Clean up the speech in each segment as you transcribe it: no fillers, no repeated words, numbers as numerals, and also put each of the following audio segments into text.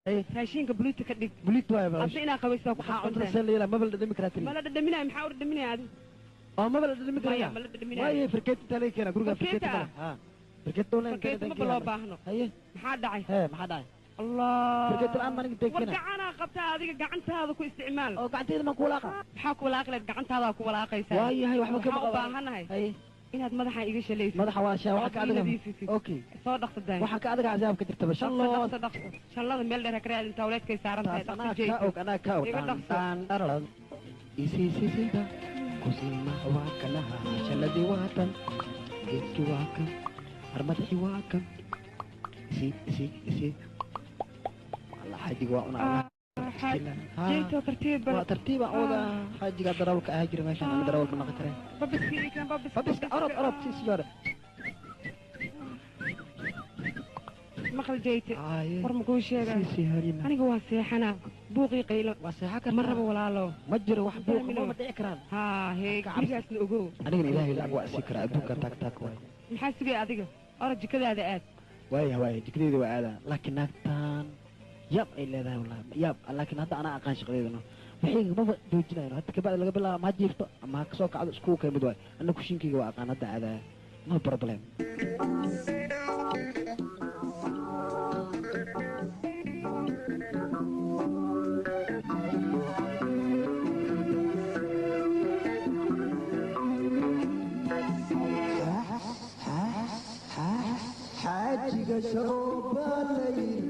اي raashinka buluuta ka dhig بليت واي بلاش hadda inaa qabaysaa ku عذر qasbantahay سليلة ما بلد ديمقراطية ma la dhadhaminaya maxaa u dhadhaminaya adiga ما بلد maya ديمقراطية ma la dhadhaminaya واي فركيت تالي كنا كروجا فركيت Farkeeta? ها فركيت دولا farkeeta ma baloo baahno هي maxaa dhacay ها ما حدا allah فركيت الآن ما نقدر war كنا gacanaa qabtaa adiga gacantaada ku isticmaal أو قاعد تيجي ما كولاقة maxaa ku walaaqleed gacantaadaa ku walaaqaysaa واي هاي وحنا كم waxaa u baahanahay هي inaad madaxa iga shalaysid ماذا حواشة وحنا Ood ii كأدرى nadiifisid. أوكي soo dhaqso daay وحنا كأدرى عذاب كتير تبى شلون dhaqso shallada meel dheer ha ka raadin tawleedkay saaran tahay أنا dhaqso jeeso كاوك أنا كاوك iga dhaqso تان درل إيسي سيدا كوسيما واكلها شلدي واتن جيتي واكن أرمدحي واكن سي الله حاجي وانا jeeso tartiib ترتيب عوضة حاجي قاعد دراولك أهجر ماشي أنا دراولك ما قترين babiskii kan فبس أرب سي سيارة maqal jeete war ma kuu sheegaa سي هرينا aniga waa seexanaa buuqii qaylo وسيحك ma rabo walaalo مجر واحد بوق ما دعكران haa hee gurigaasna ogow أنا إلهي لا أقوى سكر أدوك تاك تاك واي maxaa sugay adiga ora jikadaada aad واي جكدي وعاده لكن نكتان ياب إلا ذا والله ياب لكن هذا أنا أقان شغلي ذا وحين ما دوجنا هذا كبار اللي قبل ما جيفته ما كسوك على سكوك كبدواي أنا كوشين كي وأقان هذا no problem حاجة شوبالي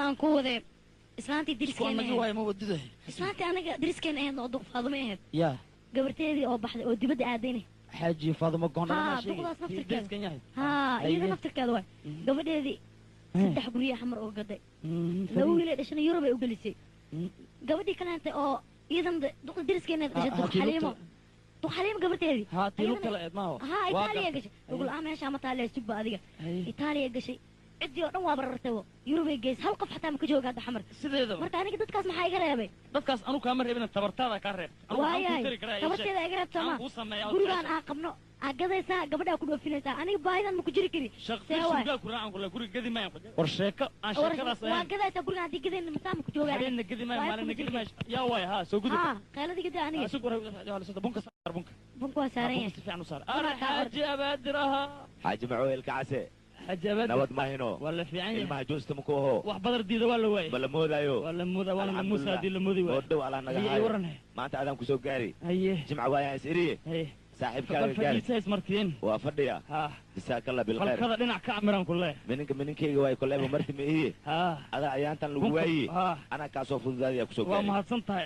aan ku waday islaantii kuwa diriskeen nagi waay ma wadiday islaantii anaga diriskeen ahayd oo duq Faadumo ahayd yaa gabarteedii oo baxday oo dibadda aadayna xaaji Faadumo goondana ها ma sheegay duqdaas naftirkeeda kan yahay ها iyada naftirkeeda waay gabadheedii saddex guryo xamar oo gaday laba wiil ee dhashay Yurub ay u galisay gabadhii kaleente oo iyadan duq diriskeen dhashay duq Xaliimo duq Xaliimo gabarteedii ها tiilo kale eed maaho ها Itaaliya gashay duqul ameesha ma taale subba adiga Itaaliya gashay cidii oo dhan waa barartay Yurub ay geys hal qof xataa ma ka jooga hadda xamar sideeda marka aniga dadkaas maxaa iga reebay dadkaas anu kaama reebin tabartaada ka reeb anu waxaan ku tiri karaa tabarteeda iga reebta ma gurigaan aan qabno agadaysaa gabadha ku dhoofinaysaa aniga baahidan ma ku jiri kari shaqada ku raacan kula guriga gadi ma war sheeko aan sheekadaas waa gadaysaa guriga hadii gadayna masaa ma ku joogaa habeen gadi ma maalin gadi ma yaa way ha soo gudub qeyladi gadi aniga soo gura yaa la bunka saar bunka waa saaran yahay si fiican u saar ara xaaji abaadiraha xaaji macooyel kacase حجابات نود ما هنا ولا في عيني ما جوزت مكوه wax badar diida waa la waayay bala moodayo wala mooda wala muusa di la moodi waa oo ala naga hayo maanta aadan ku soo gaari haye jimca waaya isiriye saaxiibkaaga gaari fadhiisays martiin waa fadhiya ha isaakalla bil khair halkada dhinac ka amiran kullee mininkeyga way kullee marti ma ihi ha ada ayaantan lagu waayay ana ka soo fududaadiya ku soo gaari waa mahadsan tahay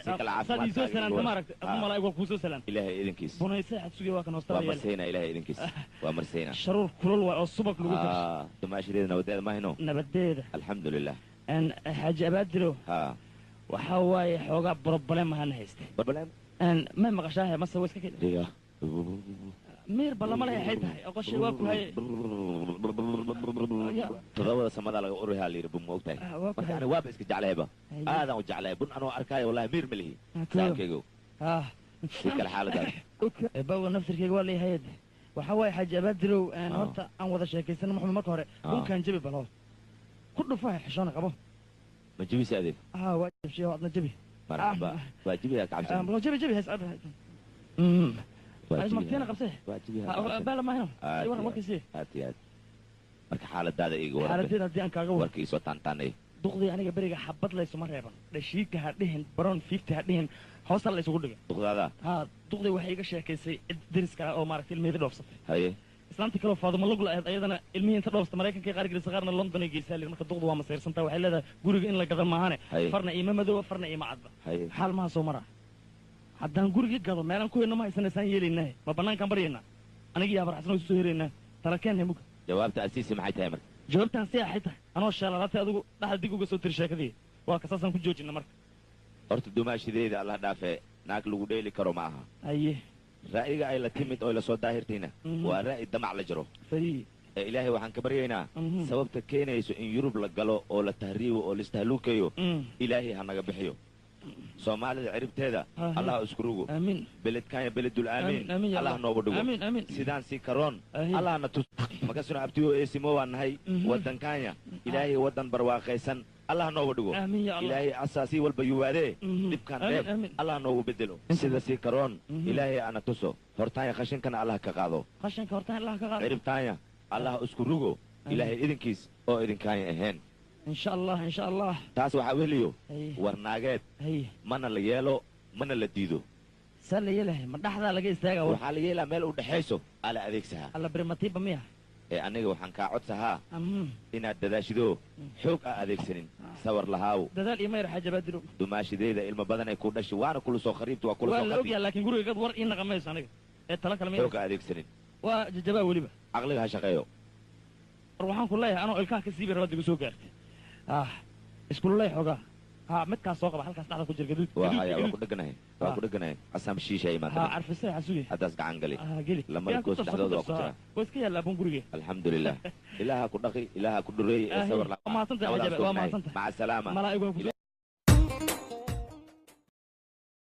sadii soo salaan tamaragta adu malaa'ig waa ku soo salaan ilaahay idinkiis bunaysa xad sugi waa kan hoosta waa marseena ilaahay idinkiis waa marseena sharuur kulul waa oo subag lagu darsho dumaashideeda nabadeeda ma hino nabadeeda alxamdulillah an xaaji abaadiro ha waxa waaye xoogaa problem ma han haystay problem an ma maqashahay mase waa iska kida مير بلا ما لها حيتها أقول واكو هاي تضوى سمادا لغا أوريها اللي ربو موقتها يعني واب اسك جعلها با هذا وجعلها بن أنا أركاي والله مير ملهي ساكيكو تلك الحالة ذلك باو نفسك يقول لي هيد وحواي حاجة بدرو أنا هرتا أن وضع شاكي سنة محمد مكهرة بون كان جبي بلاو كله فاهم حشانة قبو ما جبي سادف واجب شيء وقتنا جبي مرحبا واجبي يا كعب سنة جبي هسأل عايز مرتين قبسه بالا ما هنا ايوه مركزي هاتي marka xaaladaada iiga waran xaaladaada hadii aan kaaga waran warkiiso taantaanay duqdii aniga bariga xabad la isuma reeban dhashiika ha dhihin baron 50 ha dhihin hoosta la isugu dhigay duqdaada ha duqdii waxay iga sheekaysay deriska oo maaragtay ilmeeyada dhoofsatay haye islaantii kale Faadumo lug la ahayd ayadana ilmihii inta dhoofsatay Mareykanka qaar geliisa qaarna London ay geysay marka duqdu waa masayrsantaa waxay leedahay guriga in la gado maahane farna ima madow farna ima cadba xal ma soo mara haddaan guriga gado meelan ku heeno ma haysanaysan yeelinaa ma banaankan baryayna aniga yaa farxsan oo soo hereynaa talakeen hemuka jawaabta asiisi maxay tahay marka jawaabtaan si axay tahay anoo sheelalaatay adigu dhaxal dig uga soo tiri sheekadii waa kasaasan ku joojina marka horta dumaashideeda Allah dhaafee naag lagu dheeli karo ma aha aye raa'iga ay la timid oo la soo daahirtayna waa raa'i damac la jiro farii ilaahay waxaan ka baryaynaa sababta keenayso in Yurub la galo oo la tahriibo oo la istahluukayo ilaahay ha naga bixiyo soomaalida ciribteeda allah isku rugo aamin beledkaya beledul aamin allah noogu dhigo sidaan si karoon allah na tus makasuna abtiyo eesimo waanahay wadankanya ilaahay wadan barwaaqaysan allah noogu dhigo ilaahay asaasi walba yuwaade dibkan dheeb allah noogu bedelo sida si karoon ilaahay ana tuso hortaaya khashinkana allah ka qaado khashinka hortaaya allah ka qaado ciribtaaya allah isku rugo ilaahay idinkiis oo idinkaya ahayn إن شاء الله تاس وحاوليو ورناقات من اللي يالو من اللي ديدو سال يله من دحدا لغا استاغا وحال يلا ميل ودخيسو على اديكسها الله بريماتيبا ميا aniga waxaan ka codsahaa inaad dadaashido xoog adeegsanin sawir lahaaw dadaal iyo meeyr xaja badiro dumaashideeda ilma badan ay ku dhashay waana kula soo khariibto waa kula soo khariibto waa laakiin guriga war in naqamayso aniga ee tala kale meeyr xoog adeegsanin waa jajaba waliba aqliga ha shaqeeyo waxaan ku leeyahay anoo ilkaha ka siibi rabaa digu soo gaartay iskuul lay xogaa midkaas soo qaba halkaas dhaxda ku jir gaduud waa ku dhaganahay asam shiisha ay maanta arfisay xasugi hadaas gacan gali lama goos dhaxdooda waa ku jira way iska yaala bun guriga alxamdulillah ilaaha ku dhaqi ilaaha ku dhureey sawir la ma maasanta maca salaama